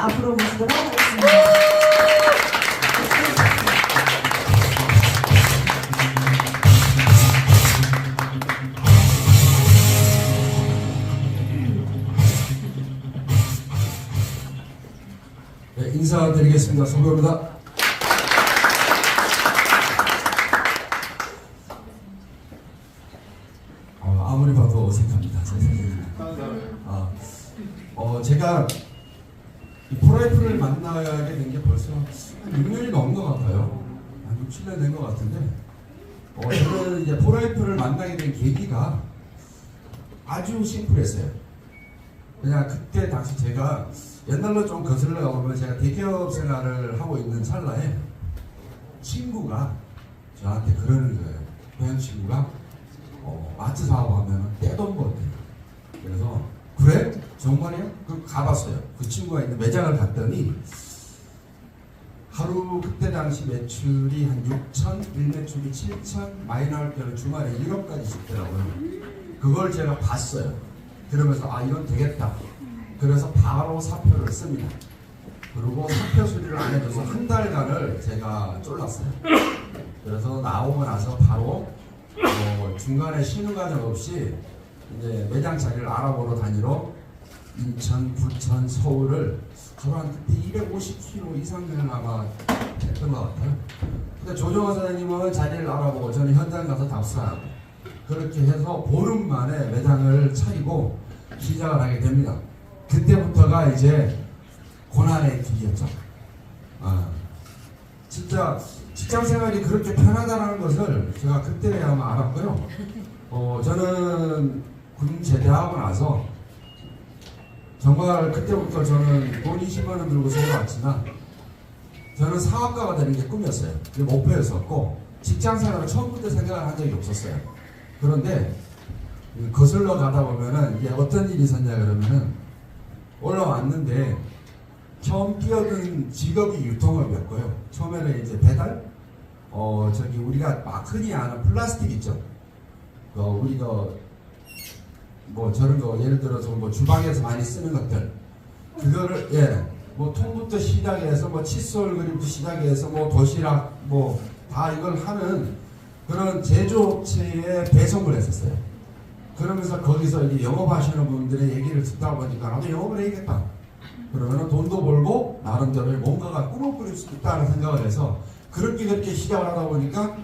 앞으로 모시도록 하겠습니다. 네, 인사드리겠습니다. 소교입니다. 아무리 봐도 어색합니다. 제가 이 포라이프를 만나게 된 게 벌써 한 6년이 넘은 것 같아요. 한 6, 7년 된 것 같은데, 저는 이제 포라이프를 만나게 된 계기가 아주 심플했어요. 그냥 그때 당시 제가 옛날로 좀 거슬러 가보면 제가 대기업 생활을 하고 있는 찰나에 친구가 저한테 그러는 거예요. 고향 친구가 마트 사업하면 떼돈 번대. 그래서 그래? 정말이야? 그 가봤어요. 그 친구가 있는 매장을 갔더니 하루 그때 당시 매출이 한 6천, 일매출이 7천, 많이 나올 때는 주말에 1억까지 찍더라고요. 그걸 제가 봤어요. 그러면서 아 이건 되겠다. 그래서 바로 사표를 씁니다. 그리고 사표 수리를 안 해줘서 한 달간을 제가 쫄랐어요. 그래서 나오고 나서 바로 중간에 쉬는 과정 없이 이제 매장 자리를 알아보러 다니러 인천, 부천, 서울을 하루 한 그때 250km 이상을 아마 했던 것 같아요. 근데 조정호 사장님은 자리를 알아보고 저는 현장 가서 답사하고 그렇게 해서 보름 만에 매장을 차리고 시작을 하게 됩니다. 그때부터가 이제 고난의 길이었죠. 진짜 직장 생활이 그렇게 편하다는 것을 제가 그때야만 알았고요. 저는 군 제대하고 나서 정말 그때부터 저는 돈 20만 원 들고 서울 왔지만 저는 사업가가 되는 게 꿈이었어요. 그게 목표였었고 직장 생활을 처음부터 생각을 한 적이 없었어요. 그런데 거슬러 가다 보면은 이게 어떤 일이 있었냐 그러면은 올라왔는데 처음 뛰어든 직업이 유통업이었고요. 처음에는 이제 배달, 우리가 막 흔히 아는 플라스틱 있죠. 우리가 뭐 저런 거 예를 들어서 뭐 주방에서 많이 쓰는 것들 그거를 뭐 통부터 시작해서 뭐 칫솔 그림부터 시작해서 뭐 도시락 뭐 다 이걸 하는 그런 제조업체에 배송을 했었어요. 그러면서 거기서 이제 영업하시는 분들의 얘기를 듣다 보니까 나도 영업을 해야겠다. 그러면 돈도 벌고 나름대로 뭔가가 꿈을 꾸릴 수 있다는 생각을 해서 그렇게 시작을 하다 보니까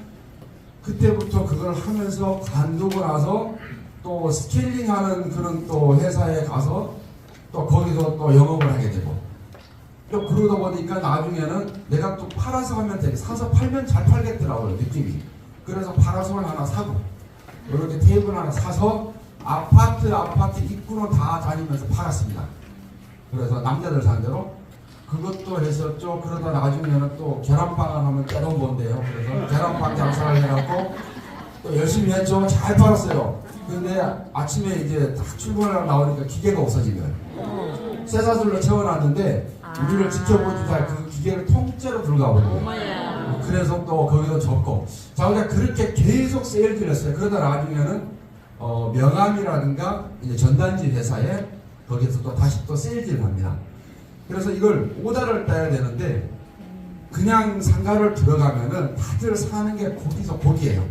그때부터 그걸 하면서 관두고 나서 또 스케일링하는 그런 또 회사에 가서 또 거기서 또 영업을 하게 되고 또 그러다 보니까 나중에는 내가 또 팔아서 하면 되게 사서 팔면 잘 팔겠더라고요 느낌이. 그래서 파라솔 하나 사고 이렇게 테이블 하나 사서 아파트 입구로 다 다니면서 팔았습니다. 그래서 남자들 상대로 그것도 했었죠. 그러다 나중에는 또 계란빵 하면 떼돈 번대요. 그래서 계란빵 장사를 해갖고 또 열심히 했죠. 잘 팔았어요. 근데 아침에 이제 딱 출근하러 나오니까 기계가 없어진 거예요. 쇠사슬로 채워놨는데 우리를 지켜보지 잘 그 기계를 통째로 들어가 버려요. 그래서 또 거기서 접고 자 우리가 그렇게 계속 세일즈를 했어요. 그러다 나중에는 명함이라든가 이제 전단지 회사에 거기서 또 다시 또 세일즈를 합니다. 그래서 이걸 오다를 따야 되는데 그냥 상가를 들어가면은 다들 사는 게 고기예요.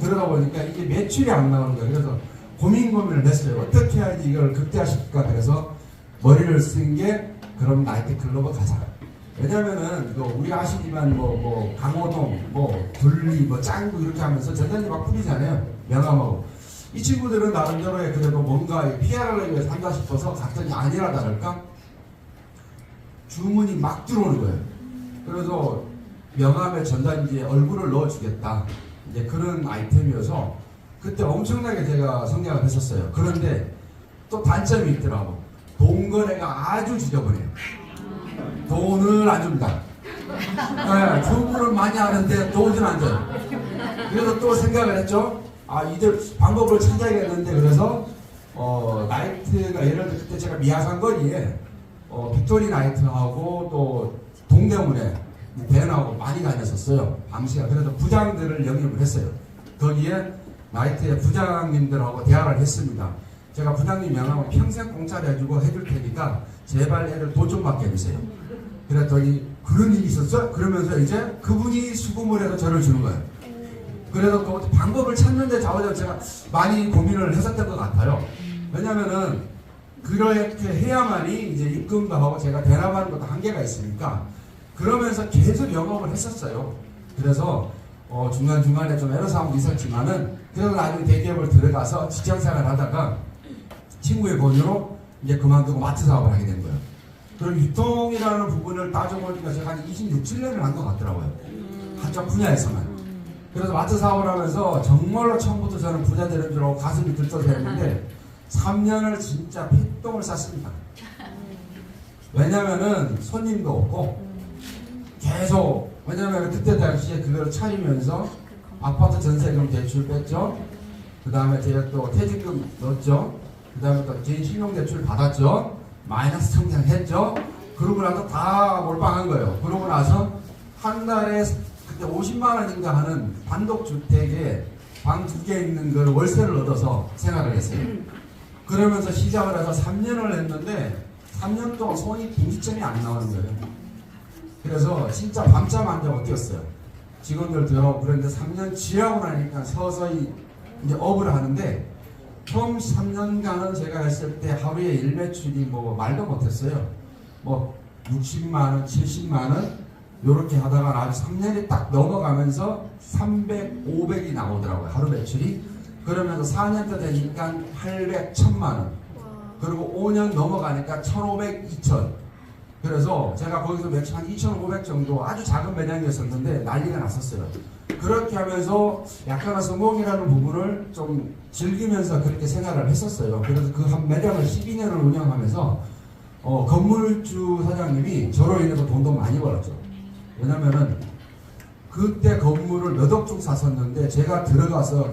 그러다 보니까 이게 매출이 안 나오는 거예요. 그래서 고민을 했어요. 어떻게 해야지 이걸 극대화시킬까. 그래서 머리를 쓴 게 그럼 나이트클럽을 가자. 왜냐면은 우리가 아시지만 뭐 강호동, 뭐 둘리, 뭐 짱구 이렇게 하면서 전단지 막 뿌리잖아요. 명함하고. 이 친구들은 나름대로의 그래도 뭔가 PR을 위해서 한다 싶어서 갔더니 아니라 다를까 주문이 막 들어오는 거예요. 그래서 명함에 전단지에 얼굴을 넣어주겠다. 이제 그런 아이템이어서 그때 엄청나게 제가 성장을 했었어요. 그런데 또 단점이 있더라고. 돈 거래가 아주 지저분해요. 돈을 안 줍니다. 주문을 많이 하는데 돈을 안 줘요. 그래서 또 생각을 했죠. 이들 방법을 찾아야겠는데 그래서 나이트가 예를 들어 그때 제가 미아산거리에 빅토리 나이트하고 또 동대문에 대나하고 많이 다녔었어요. 밤시간. 그래서 부장들을 영입을 했어요. 거기에 나이트의 부장님들하고 대화를 했습니다. 제가 부장님 명함을 평생 공짜로 해줄 테니까 제발 애를 돈 좀 받게 해주세요. 그랬더니 그런 일이 있었어? 그러면서 이제 그분이 수금을 해서 저를 주는 거예요. 그래서 또 방법을 찾는데 제가 많이 고민을 했었던 것 같아요. 왜냐면은 그렇게 해야만이 이제 입금도 하고 제가 대납하는 것도 한계가 있으니까 그러면서 계속 영업을 했었어요. 그래서 중간중간에 좀 애로사항도 있었지만은 그래도 나중에 대기업을 들어가서 직장생활 하다가 친구의 권유로 이제 그만두고 마트 사업을 하게 된 거예요. 그럼 유통이라는 부분을 따져보니까 제가 한 26, 7년을 한 것 같더라고요. 한쪽 분야에서만. 그래서 마트 사업을 하면서 정말로 처음부터 저는 부자 되는 줄 알고 가슴이 들떠서 했는데 3년을 진짜 핏똥을 쌌습니다. 왜냐면은 손님도 없고 계속, 왜냐면 그때 당시에 그걸 차리면서 아파트 전세금 대출 뺐죠. 그 다음에 제가 또 퇴직금 넣었죠. 그 다음에 또 개인 신용대출 받았죠. 마이너스 청산했죠. 그러고 나서 다 몰빵한 거예요. 그러고 나서 한 달에 그때 50만 원인가 하는 단독주택에 방 2개 있는 걸 월세를 얻어서 생활을 했어요. 그러면서 시작을 해서 3년을 했는데 3년 동안 손이 분기점이 안 나오는 거예요. 그래서 진짜 밤잠 안 자고 뛰었어요. 직원들도 그런데 3년 지나고 나니까 서서히 이제 업을 하는데 처음 3년간은 제가 했을 때 하루에 일매출이 뭐 말도 못했어요. 뭐 60만 원, 70만 원 요렇게 하다가 아주 3년이 딱 넘어가면서 300, 500이 나오더라고요. 하루 매출이. 그러면서 4년 때 되니까 800, 1000만 원. 그리고 5년 넘어가니까 1500, 2000. 그래서 제가 거기서 매출 한 2500 정도 아주 작은 매장이었었는데 난리가 났었어요. 그렇게 하면서 약간의 성공이라는 부분을 좀 즐기면서 그렇게 생활을 했었어요. 그래서 그 한 매장을 12년을 운영하면서 건물주 사장님이 저로 인해서 돈도 많이 벌었죠. 왜냐면은 그때 건물을 몇 억 중 샀었는데 제가 들어가서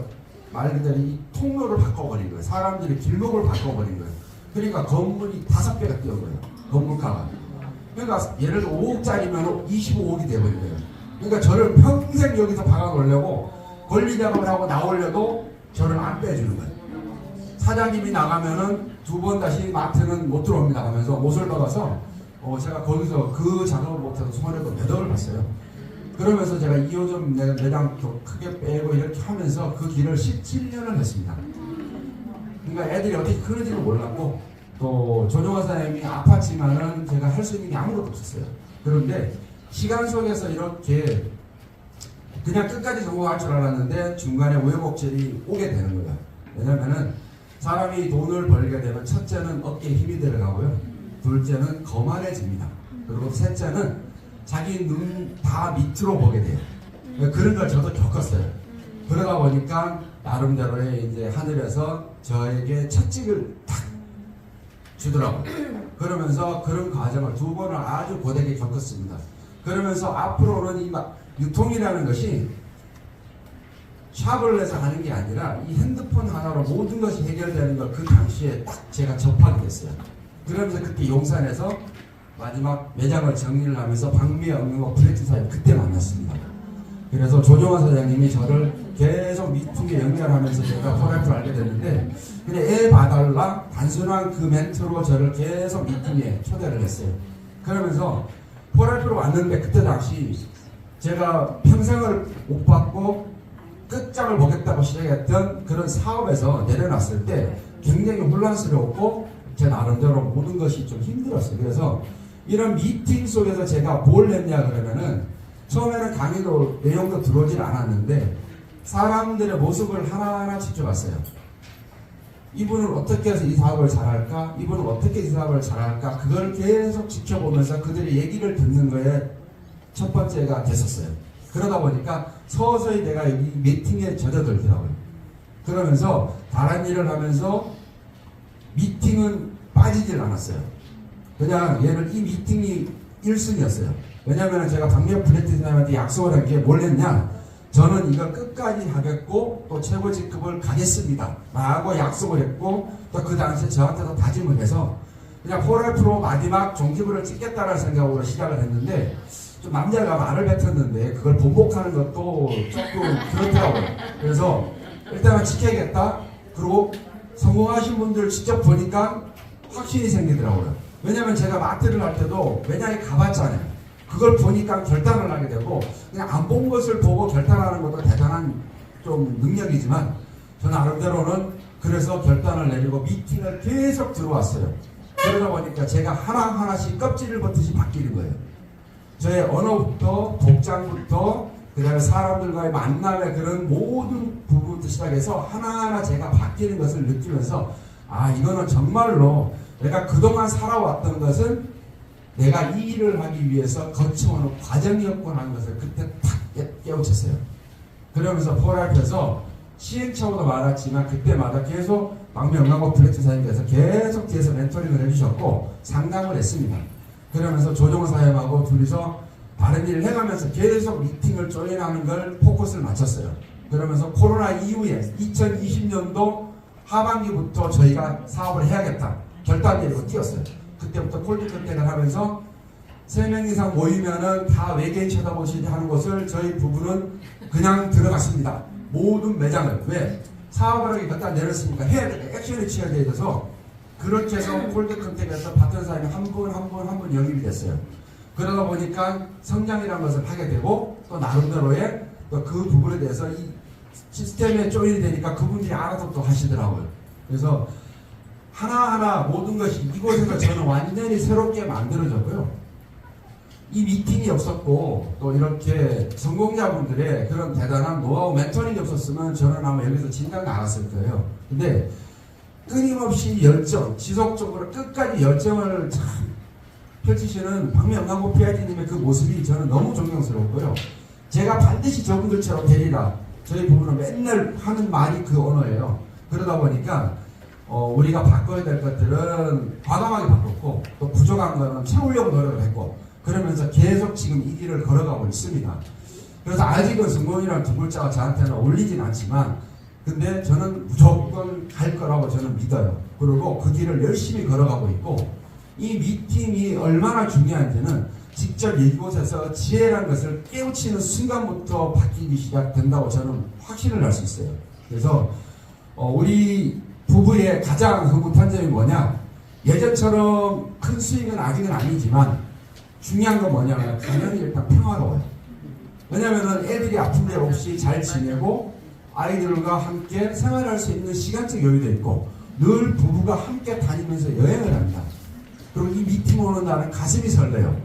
말 그대로 이 통로를 바꿔버린 거예요. 사람들이 길목을 바꿔버린 거예요. 그러니까 건물이 5배가 뛰어버려요 건물가가. 그러니까 예를 들어 5억짜리면 25억이 돼버린 거예요. 그러니까 저를 평생 여기서 박아놓으려고 권리 작업을 하고 나오려도 저를 안 빼주는 거예요. 사장님이 나가면은 2번 다시 마트는 못 들어옵니다 하면서 못을 박아서 제가 거기서 그 작업을 못해서 손해도 몇 억을 봤어요. 그러면서 제가 2호점 매장 좀 크게 빼고 이렇게 하면서 그 길을 17년을 했습니다. 그러니까 애들이 어떻게 크는지를 몰랐고 또 조정화 사장님이 아팠지만은 제가 할 수 있는 게 아무것도 없었어요. 그런데 시간 속에서 이렇게 그냥 끝까지 성공할 줄 알았는데 중간에 우여곡절이 오게 되는 거예요. 왜냐면은 사람이 돈을 벌게 되면 첫째는 어깨에 힘이 들어가고요. 둘째는 거만해집니다. 그리고 셋째는 자기 눈 다 밑으로 보게 돼요. 그런 걸 저도 겪었어요. 그러다 보니까 나름대로의 이제 하늘에서 저에게 채찍을 탁 주더라고요. 그러면서 그런 과정을 2번을 아주 고되게 겪었습니다. 그러면서 앞으로는 이 유통이라는 것이 샵을 내서 하는 게 아니라 이 핸드폰 하나로 모든 것이 해결되는 걸 그 당시에 딱 제가 접하게 됐어요. 그러면서 그때 용산에서 마지막 매장을 정리를 하면서 박미애 엉뚱과 프레티 사장님 그때 만났습니다. 그래서 조정화 사장님이 저를 계속 미팅에 연결하면서 제가 포라이프를 알게 됐는데 그냥 애 봐달라 단순한 그 멘트로 저를 계속 미팅에 초대를 했어요. 그러면서 포라이프로 왔는데 그때 당시 제가 평생을 못 받고 끝장을 보겠다고 시작했던 그런 사업에서 내려놨을 때 굉장히 혼란스러웠고 제 나름대로 모든 것이 좀 힘들었어요. 그래서 이런 미팅 속에서 제가 뭘 했냐 그러면은 처음에는 강의도 내용도 들어오질 않았는데 사람들의 모습을 하나하나 지켜봤어요. 이분은 어떻게 해서 이 사업을 잘할까? 이분은 어떻게 이 사업을 잘할까? 그걸 계속 지켜보면서 그들의 얘기를 듣는 거에 첫 번째가 됐었어요. 그러다 보니까 서서히 내가 이 미팅에 젖어들더라고요. 그러면서 다른 일을 하면서 미팅은 빠지질 않았어요. 그냥 얘는 이 미팅이 1순위였어요. 왜냐하면 제가 박미애 프레티 사장님한테 약속을 한 게 뭘 했냐? 저는 이거 끝까지 하겠고 또 최고 직급을 가겠습니다 라고 약속을 했고 또 그 당시에 저한테도 다짐을 해서 그냥 포라이프로 마지막 종지부를 찍겠다는 생각으로 시작을 했는데 좀 남자가 말을 뱉었는데 그걸 번복하는 것도 조금 그렇더라고요. 그래서 일단은 지켜야겠다. 그리고 성공하신 분들 직접 보니까 확신이 생기더라고요. 왜냐면 제가 마트를 할 때도 매장에 가봤잖아요. 그걸 보니까 결단을 하게 되고, 그냥 안 본 것을 보고 결단하는 것도 대단한 좀 능력이지만, 저는 나름대로는 그래서 결단을 내리고 미팅을 계속 들어왔어요. 그러다 보니까 제가 하나하나씩 껍질을 벗듯이 바뀌는 거예요. 저의 언어부터 독장부터 그 다음에 사람들과의 만남의 그런 모든 부분부터 시작해서 하나하나 제가 바뀌는 것을 느끼면서, 아, 이거는 정말로 내가 그동안 살아왔던 것은 내가 이 일을 하기 위해서 거쳐오는 과정이었구나 하는 것을 그때 탁 깨우쳤어요. 그러면서 폴라이프에서 시행착오도 많았지만 그때마다 계속 박명광고 플렉트 사장님께서 계속 뒤에서 멘토링을 해주셨고 상담을 했습니다. 그러면서 조정호 사장님하고 둘이서 다른 일을 해가면서 계속 미팅을 조인하는 걸 포커스를 맞췄어요. 그러면서 코로나 이후에 2020년도 하반기부터 저희가 사업을 해야겠다 결단 내리고 뛰었어요. 그때부터 콜드 컨택을 하면서 3명 이상 모이면은 다 외계인 쳐다보시지 하는 것을 저희 부부는 그냥 들어갔습니다. 모든 매장을. 왜? 사업을 하기 결단 내렸으니까 해야 돼. 액션을 취해야 돼서 그렇게 해서 콜드 컨택에서 봤던 사람이 한 분 영입이 됐어요. 그러다 보니까 성장이라는 것을 하게 되고 또 나름대로의 또 그 부분에 대해서 이 시스템에 조인이 되니까 그분들이 알아서 또 하시더라고요. 그래서 하나하나 모든 것이 이곳에서 저는 완전히 새롭게 만들어졌고요. 이 미팅이 없었고 또 이렇게 성공자분들의 그런 대단한 노하우 멘토링이 없었으면 저는 아마 여기서 진작 나갔을 거예요. 근데 끊임없이 열정, 지속적으로 끝까지 열정을 참 펼치시는 박명광고 PID님의 그 모습이 저는 너무 존경스럽고요. 제가 반드시 저분들처럼 되리라. 저희 부부는 맨날 하는 말이 그 언어예요. 그러다 보니까 우리가 바꿔야 될 것들은 과감하게 바꿨고 또 부족한 거는 채우려고 노력을 했고 그러면서 계속 지금 이 길을 걸어가고 있습니다. 그래서 아직은 성공이라는 두 글자가 저한테는 어울리진 않지만 근데 저는 무조건 갈 거라고 저는 믿어요. 그리고 그 길을 열심히 걸어가고 있고 이 미팅이 얼마나 중요한지는 직접 이곳에서 지혜라는 것을 깨우치는 순간부터 바뀌기 시작된다고 저는 확신을 할 수 있어요. 그래서 우리 부부의 가장 흐뭇한 점이 뭐냐? 예전처럼 큰 수익은 아직은 아니지만 중요한 건 뭐냐면 당연히 일단 평화로워요. 왜냐면은 애들이 아픈 데 없이 잘 지내고 아이들과 함께 생활할 수 있는 시간적 여유도 있고 늘 부부가 함께 다니면서 여행을 합니다. 그리고 이 미팅 오는 날은 가슴이 설레요.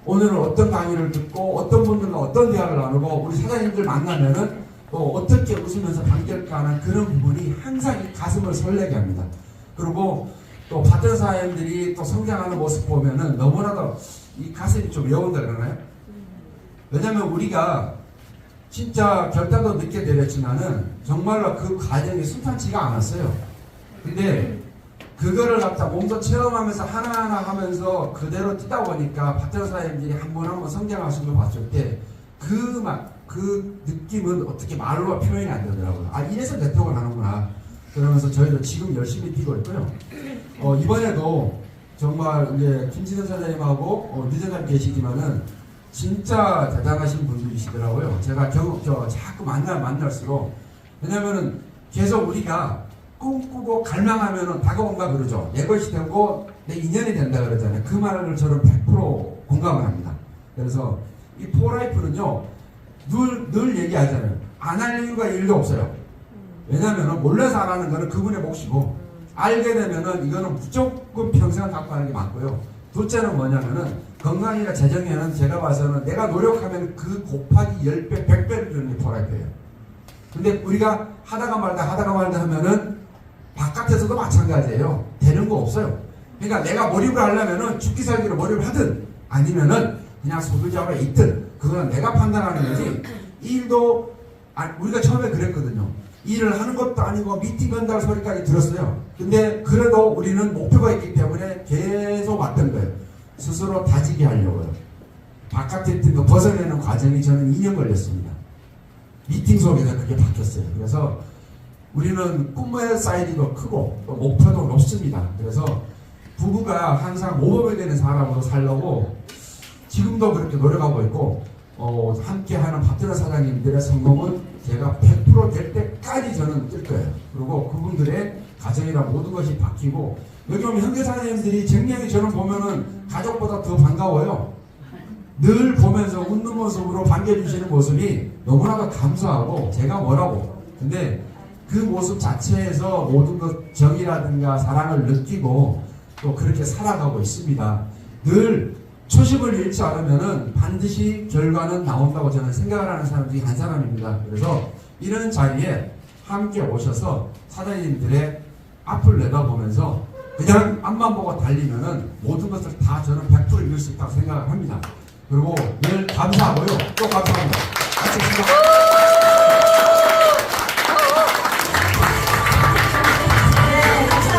오늘은 어떤 강의를 듣고 어떤 분들과 어떤 대화를 나누고 우리 사장님들 만나면은 또 어떻게 웃으면서 반길까 하는 그런 부분이 항상 이 가슴을 설레게 합니다. 그리고 또 받은 사람들이 또 성장하는 모습 보면은 너무나도 이 가슴이 좀 여운다 그러나요? 왜냐면 우리가 진짜 결단도 늦게 내렸지만은 정말로 그 과정이 순탄치가 않았어요. 근데 그거를 갖다 몸소 체험하면서 하나하나 하면서 그대로 뛰다 보니까 받던 사람들이 한 번 한 번 성장하신 걸 봤을 때 그 느낌은 어떻게 말로 표현이 안 되더라고요. 아, 이래서 네트워크를 하는구나. 그러면서 저희도 지금 열심히 뛰고 있고요. 이번에도 정말 이제 김진선 사장님하고 리더님 계시지만은 진짜 대단하신 분들이시더라고요. 제가 자꾸 만날수록 왜냐면은 계속 우리가 꿈꾸고 갈망하면은 다가온다 그러죠. 내 것이 되고 내 인연이 된다 그러잖아요. 그 말을 저는 100% 공감을 합니다. 그래서 이 포라이프는요 늘 얘기하잖아요. 안 할 이유가 일도 없어요. 왜냐면은 몰라서 안 하는 거는 그분의 몫이고 알게 되면은 이거는 무조건 평생 갖고 가는 게 맞고요. 둘째는 뭐냐면은 건강이나 재정에는 제가 봐서는 내가 노력하면 그 곱하기 10배, 100배를 주는 게 포라이프예요. 근데 우리가 하다가 말다 하면은 바깥에서도 마찬가지예요. 되는 거 없어요. 그러니까 내가 몰입을 하려면은 죽기 살기로 몰입을 하든 아니면은 그냥 소비자로 있든 그거는 내가 판단하는 거지. 일도 우리가 처음에 그랬거든요. 일을 하는 것도 아니고 미팅 간다는 소리까지 들었어요. 근데 그래도 우리는 목표가 있기 때문에 계속 왔던 거예요. 스스로 다지게 하려고요. 바깥에 있던 거 벗어내는 과정이 저는 2년 걸렸습니다. 미팅 속에서 그게 바뀌었어요. 그래서 우리는 꿈의 사이즈도 크고 또 목표도 높습니다. 그래서 부부가 항상 모범이 되는 사람으로 살려고 지금도 그렇게 노력하고 있고 함께하는 파트너 사장님들의 성공은 제가 100% 될 때까지 저는 뛸 거예요. 그리고 그분들의 가정이나 모든 것이 바뀌고 여기 오면 형제사님들이 쟁량이 저를 보면은 가족보다 더 반가워요. 늘 보면서 웃는 모습으로 반겨주시는 모습이 너무나도 감사하고 제가 뭐라고. 근데 그 모습 자체에서 모든 것 정이라든가 사랑을 느끼고 또 그렇게 살아가고 있습니다. 늘 초심을 잃지 않으면은 반드시 결과는 나온다고 저는 생각을 하는 사람 중에 한 사람입니다. 그래서 이런 자리에 함께 오셔서 사장님들의 앞을 내다보면서 그냥 앞만 보고 달리면은 모든 것을 다 저는 100% 이룰 수 있다고 생각을 합니다. 그리고 늘 감사하고요. 또 감사합니다. 같이